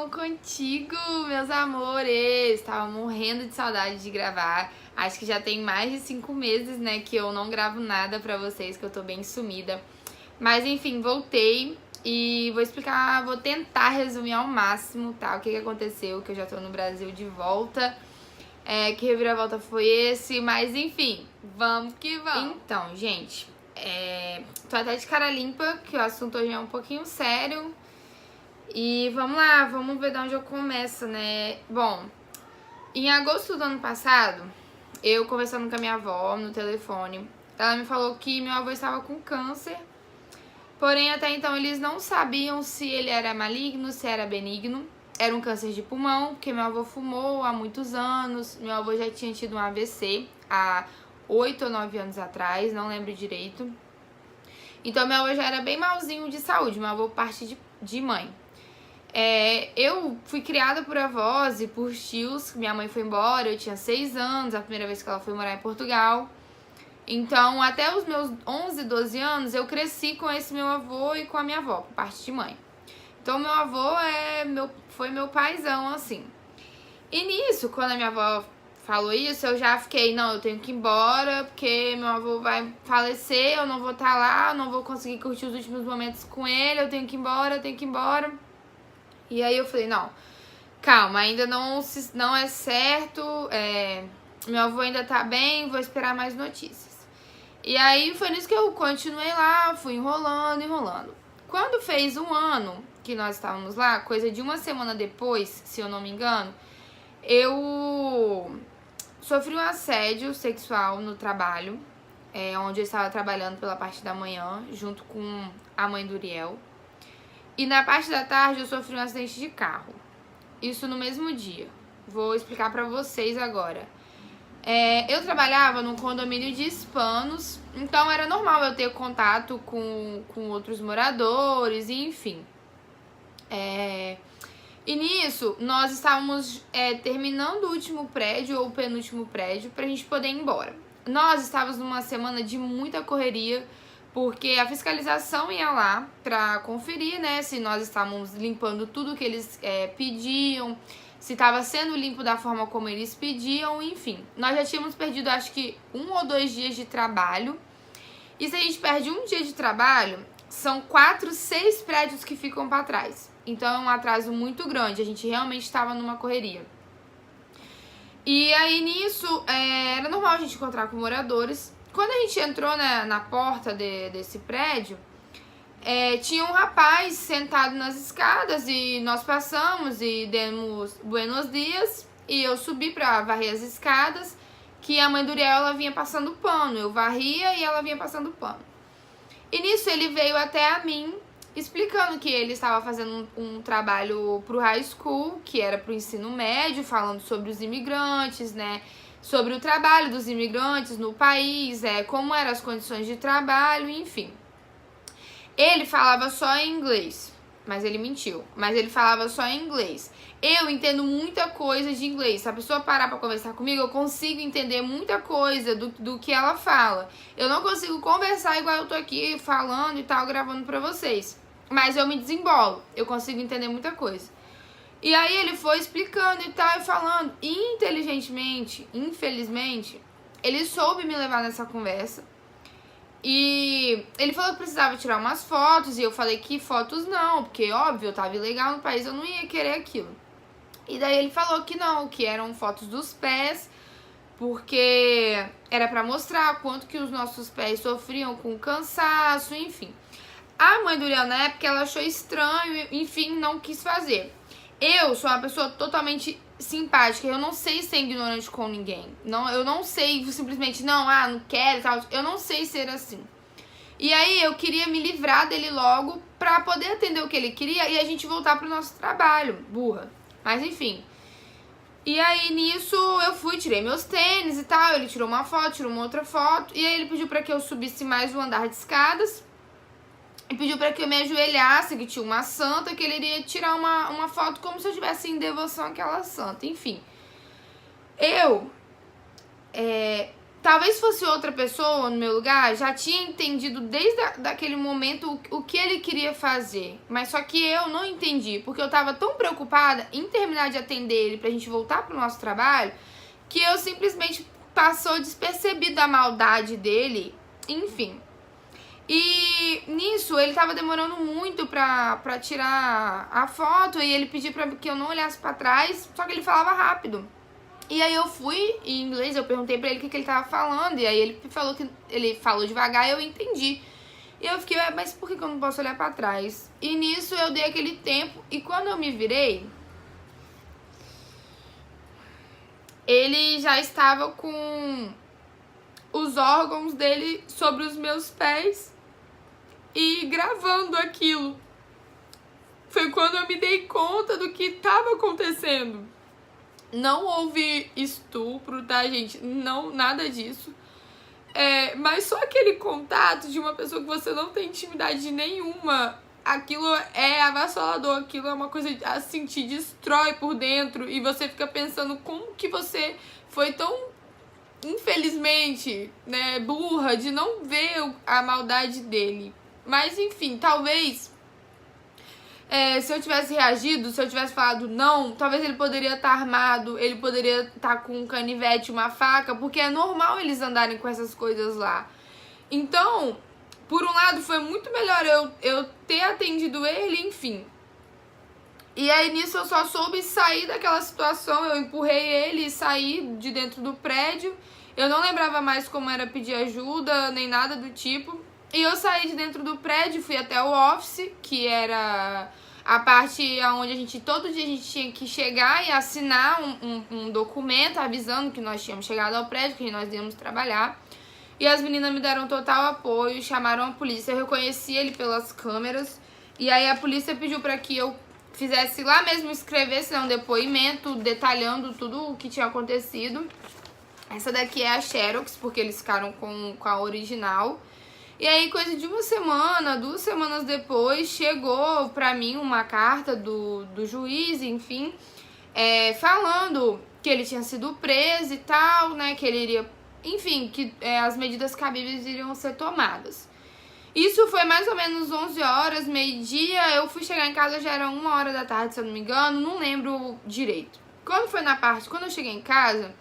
bom contigo, meus amores? Tava morrendo de saudade de gravar. Acho que já tem mais de 5 meses, né, que eu não gravo nada pra vocês, que eu tô bem sumida. Mas enfim, voltei e vou explicar, vou tentar resumir ao máximo, tá? O que aconteceu, que eu já tô no Brasil de volta. Que reviravolta foi esse? Mas enfim, vamos que vamos. Então, gente, tô até de cara limpa, que o assunto hoje é um pouquinho sério. E vamos lá, vamos ver de onde eu começo, né? Bom, em agosto do ano passado, eu conversando com a minha avó no telefone, ela me falou que meu avô estava com câncer. Porém, até então, eles não sabiam se ele era maligno, se era benigno. Era um câncer de pulmão, porque meu avô fumou há muitos anos. Meu avô já tinha tido um AVC há 8 ou 9 anos atrás, não lembro direito. Então, meu avô já era bem malzinho de saúde, meu avô parte de mãe. Eu fui criada por avós e por tios. Minha mãe foi embora, eu tinha 6 anos, a primeira vez que ela foi morar em Portugal. Então, até os meus 11, 12 anos, eu cresci com esse meu avô e com a minha avó, por parte de mãe. Então, meu avô foi meu paizão, assim. E nisso, quando a minha avó falou isso, eu já fiquei, não, eu tenho que ir embora, porque meu avô vai falecer, eu não vou estar lá, eu não vou conseguir curtir os últimos momentos com ele, eu tenho que ir embora, eu tenho que ir embora. E aí eu falei, não, calma, ainda não é certo, meu avô ainda tá bem, vou esperar mais notícias. E aí foi nisso que eu continuei lá, fui enrolando. Quando fez um ano que nós estávamos lá, coisa de uma semana depois, se eu não me engano, eu sofri um assédio sexual no trabalho, onde eu estava trabalhando pela parte da manhã, junto com a mãe do Uriel. E na parte da tarde eu sofri um acidente de carro. Isso no mesmo dia. Vou explicar pra vocês agora. Eu trabalhava num condomínio de hispanos, então era normal eu ter contato com outros moradores, e enfim. E nisso, nós estávamos terminando o último prédio ou o penúltimo prédio pra gente poder ir embora. Nós estávamos numa semana de muita correria, porque a fiscalização ia lá pra conferir, né, se nós estávamos limpando tudo que eles pediam, se estava sendo limpo da forma como eles pediam, enfim. Nós já tínhamos perdido, acho que 1 ou 2 dias de trabalho. E se a gente perde um dia de trabalho, são 4, 6 prédios que ficam para trás. Então é um atraso muito grande, a gente realmente estava numa correria. E aí nisso, era normal a gente encontrar com moradores. Quando a gente entrou na porta desse prédio, tinha um rapaz sentado nas escadas e nós passamos e demos buenos dias. E eu subi pra varrer as escadas, que a mãe do Uriel, ela vinha passando pano. Eu varria e ela vinha passando pano. E nisso ele veio até a mim, explicando que ele estava fazendo um trabalho pro high school, que era pro ensino médio, falando sobre os imigrantes, né? Sobre o trabalho dos imigrantes no país, como eram as condições de trabalho, enfim. Ele falava só em inglês, mas ele mentiu. Mas ele falava só em inglês. Eu entendo muita coisa de inglês. Se a pessoa parar pra conversar comigo, eu consigo entender muita coisa do que ela fala. Eu não consigo conversar igual eu tô aqui falando e tal, gravando pra vocês. Mas eu me desembolo. Eu consigo entender muita coisa. E aí ele foi explicando e tal, e falando. E inteligentemente, infelizmente, ele soube me levar nessa conversa. E ele falou que precisava tirar umas fotos, e eu falei que fotos não, porque óbvio, eu tava ilegal no país, eu não ia querer aquilo. E daí ele falou que não, que eram fotos dos pés, porque era pra mostrar quanto que os nossos pés sofriam com cansaço, enfim. A mãe do Uriel, na época, ela achou estranho, enfim, não quis fazer. Eu sou uma pessoa totalmente simpática, eu não sei ser ignorante com ninguém. Eu não sei simplesmente, não quero e tal. Eu não sei ser assim. E aí eu queria me livrar dele logo pra poder atender o que ele queria e a gente voltar pro nosso trabalho. Burra. Mas enfim. E aí nisso eu fui, tirei meus tênis e tal. Ele tirou uma foto, tirou uma outra foto. E aí ele pediu pra que eu subisse mais um andar de escadas. E pediu pra que eu me ajoelhasse, que tinha uma santa, que ele iria tirar uma foto como se eu estivesse em devoção àquela santa. Enfim, eu talvez fosse outra pessoa no meu lugar, já tinha entendido desde daquele momento o que ele queria fazer. Mas só que eu não entendi, porque eu tava tão preocupada em terminar de atender ele pra gente voltar pro nosso trabalho, que eu simplesmente passou despercebida a maldade dele, enfim. E nisso ele tava demorando muito pra tirar a foto, e ele pediu pra que eu não olhasse pra trás, só que ele falava rápido. E aí eu fui em inglês, eu perguntei pra ele o que ele tava falando, e aí ele falou devagar e eu entendi. E eu fiquei, mas por que eu não posso olhar pra trás? E nisso eu dei aquele tempo, e quando eu me virei, ele já estava com os órgãos dele sobre os meus pés e gravando aquilo. Foi quando eu me dei conta do que estava acontecendo. Não houve estupro, tá, gente? Não, nada disso. Mas só aquele contato de uma pessoa que você não tem intimidade nenhuma, aquilo é avassalador, aquilo é uma coisa, assim, te destrói por dentro e você fica pensando como que você foi tão, infelizmente, né, burra de não ver a maldade dele. Mas, enfim, talvez... se eu tivesse reagido, se eu tivesse falado não, talvez ele poderia estar armado, ele poderia estar com um canivete, uma faca, porque é normal eles andarem com essas coisas lá. Então, por um lado, foi muito melhor eu ter atendido ele, enfim. E aí, nisso, eu só soube sair daquela situação, eu empurrei ele e saí de dentro do prédio. Eu não lembrava mais como era pedir ajuda, nem nada do tipo. E eu saí de dentro do prédio, fui até o office, que era a parte onde todo dia a gente tinha que chegar e assinar um documento avisando que nós tínhamos chegado ao prédio, que nós íamos trabalhar. E as meninas me deram total apoio, chamaram a polícia, eu reconheci ele pelas câmeras. E aí a polícia pediu para que eu fizesse lá mesmo, escrevesse um depoimento detalhando tudo o que tinha acontecido. Essa daqui é a Xerox, porque eles ficaram com a original. E aí, coisa de uma semana, 2 semanas depois, chegou pra mim uma carta do juiz, enfim, falando que ele tinha sido preso e tal, né, que ele iria, enfim, que as medidas cabíveis iriam ser tomadas. Isso foi mais ou menos 11 horas, meio-dia, eu fui chegar em casa, já era 1 hora da tarde, se eu não me engano, não lembro direito. Quando eu cheguei em casa...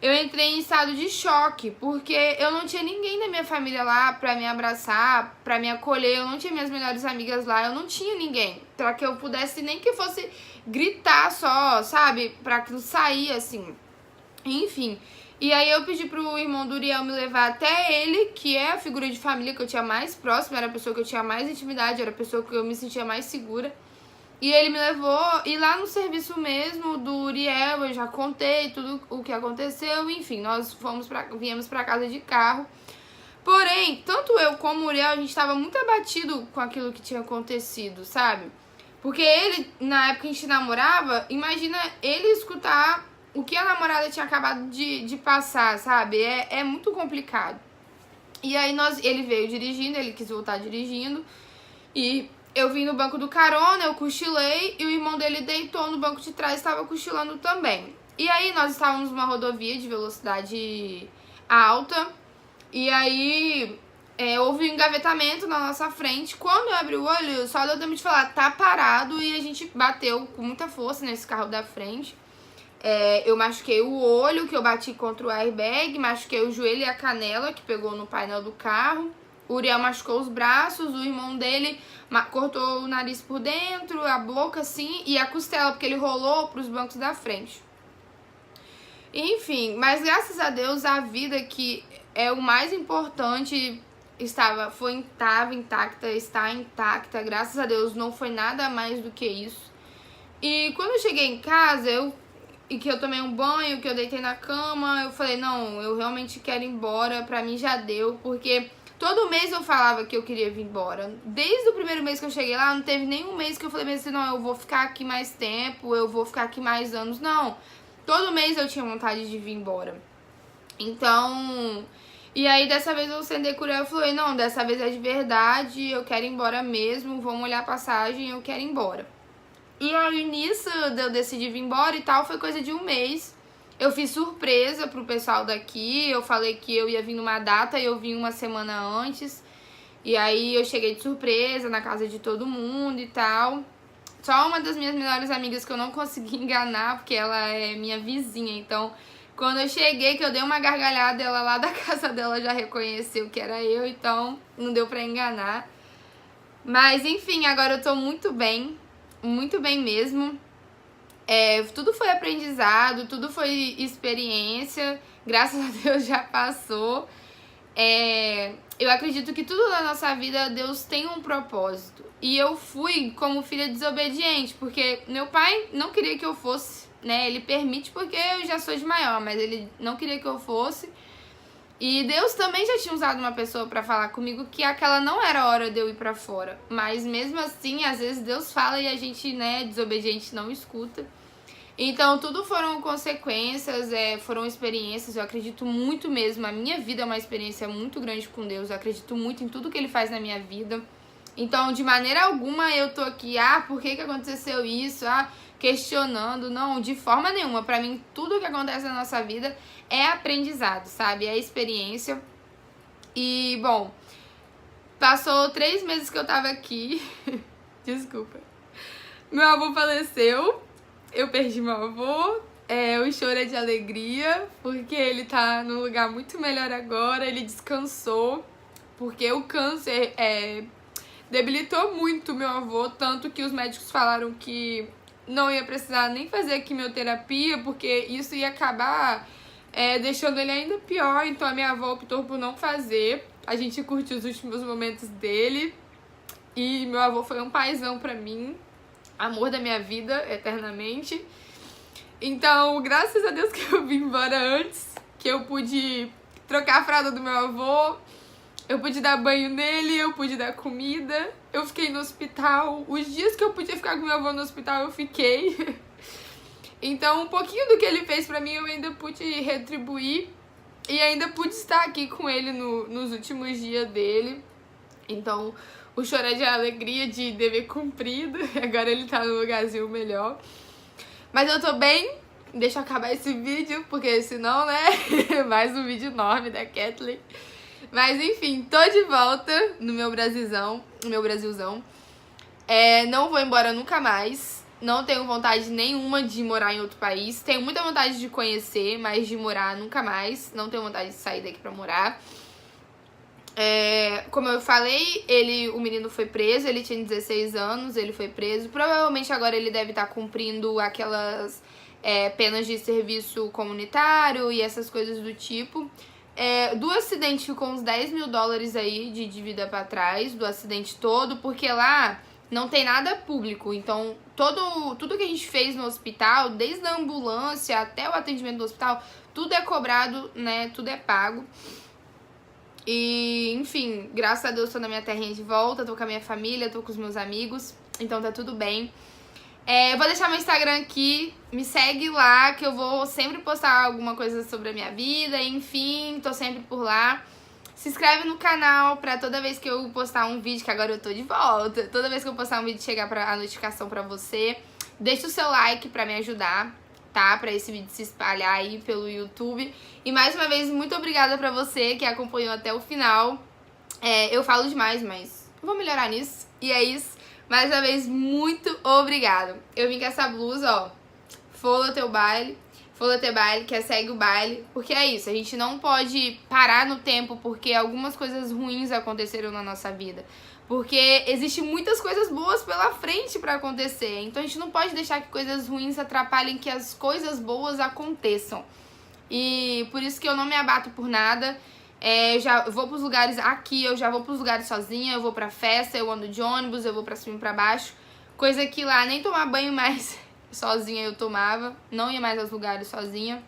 eu entrei em estado de choque, porque eu não tinha ninguém da minha família lá pra me abraçar, pra me acolher, eu não tinha minhas melhores amigas lá, eu não tinha ninguém pra que eu pudesse, nem que fosse gritar só, sabe, pra aquilo sair, assim, enfim. E aí eu pedi pro irmão do Uriel me levar até ele, que é a figura de família que eu tinha mais próxima, era a pessoa que eu tinha mais intimidade, era a pessoa que eu me sentia mais segura. E ele me levou, e lá no serviço mesmo do Uriel, eu já contei tudo o que aconteceu, enfim, nós viemos pra casa de carro. Porém, tanto eu como o Uriel, a gente tava muito abatido com aquilo que tinha acontecido, sabe? Porque ele, na época que a gente namorava, imagina ele escutar o que a namorada tinha acabado de passar, sabe? É muito complicado. E aí ele veio dirigindo, ele quis voltar dirigindo, e... eu vim no banco do carona, eu cochilei, e o irmão dele deitou no banco de trás e estava cochilando também. E aí nós estávamos numa rodovia de velocidade alta, e aí houve um engavetamento na nossa frente. Quando eu abri o olho, só deu tempo de falar, tá parado, e a gente bateu com muita força nesse carro da frente. Eu machuquei o olho, que eu bati contra o airbag, machuquei o joelho e a canela, que pegou no painel do carro. O Uriel machucou os braços, o irmão dele cortou o nariz por dentro, a boca assim, e a costela, porque ele rolou para os bancos da frente. Enfim, mas graças a Deus a vida, que é o mais importante, estava intacta, está intacta, graças a Deus, não foi nada mais do que isso. E quando eu cheguei em casa, e que eu tomei um banho, que eu deitei na cama, eu falei, não, eu realmente quero ir embora, pra mim já deu, porque... todo mês eu falava que eu queria vir embora. Desde o primeiro mês que eu cheguei lá, não teve nenhum mês que eu falei assim, não, eu vou ficar aqui mais tempo, eu vou ficar aqui mais anos. Não, todo mês eu tinha vontade de vir embora. Então, e aí dessa vez eu sentei com o Uriel e falei, não, dessa vez é de verdade, eu quero ir embora mesmo, vamos olhar a passagem, eu quero ir embora. E aí nisso eu decidi vir embora e tal, foi coisa de um mês. Eu fiz surpresa pro pessoal daqui, eu falei que eu ia vir numa data e eu vim uma semana antes. E aí eu cheguei de surpresa na casa de todo mundo e tal. Só uma das minhas melhores amigas que eu não consegui enganar, porque ela é minha vizinha. Então, quando eu cheguei, que eu dei uma gargalhada, ela lá da casa dela já reconheceu que era eu. Então, não deu pra enganar. Mas, enfim, agora eu tô muito bem mesmo. Tudo foi aprendizado, tudo foi experiência. Graças a Deus já passou. Eu acredito que tudo na nossa vida, Deus tem um propósito. E eu fui como filha desobediente, porque meu pai não queria que eu fosse, né? Ele permite porque eu já sou de maior, mas ele não queria que eu fosse. E Deus também já tinha usado uma pessoa pra falar comigo que aquela não era a hora de eu ir pra fora. Mas mesmo assim, às vezes Deus fala e a gente, né, desobediente, não escuta. Então, tudo foram consequências, foram experiências, eu acredito muito mesmo. A minha vida é uma experiência muito grande com Deus, eu acredito muito em tudo que Ele faz na minha vida. Então, de maneira alguma, eu tô aqui, por que aconteceu isso? Questionando. Não, de forma nenhuma. Pra mim, tudo que acontece na nossa vida é aprendizado, sabe? É experiência. E, bom, passou 3 meses que eu tava aqui. Desculpa. Meu avô faleceu. Eu perdi meu avô, o choro é de alegria, porque ele tá num lugar muito melhor agora, ele descansou, porque o câncer debilitou muito meu avô, tanto que os médicos falaram que não ia precisar nem fazer quimioterapia, porque isso ia acabar deixando ele ainda pior, então a minha avó optou por não fazer. A gente curtiu os últimos momentos dele, e meu avô foi um paizão pra mim. Amor da minha vida, eternamente. Então, graças a Deus que eu vim embora antes, que eu pude trocar a fralda do meu avô, eu pude dar banho nele, eu pude dar comida, eu fiquei no hospital. Os dias que eu podia ficar com meu avô no hospital, eu fiquei. Então, um pouquinho do que ele fez pra mim, eu ainda pude retribuir e ainda pude estar aqui com ele nos últimos dias dele. Então, o choro é de alegria, de dever cumprido. Agora ele tá num lugarzinho melhor. Mas eu tô bem. Deixa eu acabar esse vídeo, porque senão, né? Mais um vídeo enorme da Kathleen. Mas enfim, tô de volta no meu Brasilzão. Não vou embora nunca mais. Não tenho vontade nenhuma de morar em outro país. Tenho muita vontade de conhecer, mas de morar nunca mais. Não tenho vontade de sair daqui pra morar. Como eu falei, o menino foi preso, ele tinha 16 anos, ele foi preso. Provavelmente agora ele deve estar cumprindo aquelas penas de serviço comunitário e essas coisas do tipo. Do acidente ficou uns 10 mil dólares aí de dívida pra trás, do acidente todo, porque lá não tem nada público. Então, tudo que a gente fez no hospital, desde a ambulância até o atendimento do hospital, tudo é cobrado, né? Tudo é pago. E, enfim, graças a Deus tô na minha terrinha de volta, tô com a minha família, tô com os meus amigos, então tá tudo bem. Vou deixar meu Instagram aqui, me segue lá, que eu vou sempre postar alguma coisa sobre a minha vida, enfim, tô sempre por lá. Se inscreve no canal pra toda vez que eu postar um vídeo, que agora eu tô de volta, toda vez que eu postar um vídeo chegar a notificação pra você. Deixa o seu like pra me ajudar, tá? Pra esse vídeo se espalhar aí pelo YouTube. E mais uma vez, muito obrigada pra você que acompanhou até o final. Eu falo demais, mas eu vou melhorar nisso. E é isso. Mais uma vez, muito obrigada. Eu vim com essa blusa, ó. Follow teu baile. Follow teu baile, que segue o baile. Porque é isso, a gente não pode parar no tempo porque algumas coisas ruins aconteceram na nossa vida. Porque existem muitas coisas boas pela frente pra acontecer. Então a gente não pode deixar que coisas ruins atrapalhem que as coisas boas aconteçam. E por isso que eu não me abato por nada. Eu já vou pros lugares aqui, eu já vou pros lugares sozinha, eu vou pra festa, eu ando de ônibus, eu vou pra cima e pra baixo. Coisa que lá nem tomar banho mais sozinha eu tomava, não ia mais aos lugares sozinha.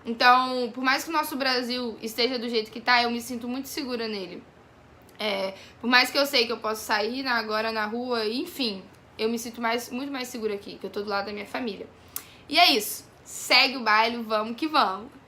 Então, por mais que o nosso Brasil esteja do jeito que tá, eu me sinto muito segura nele. Por mais que eu sei que eu posso sair agora na rua, enfim, eu me sinto muito mais segura aqui, que eu tô do lado da minha família. E é isso, segue o baile, vamos que vamos!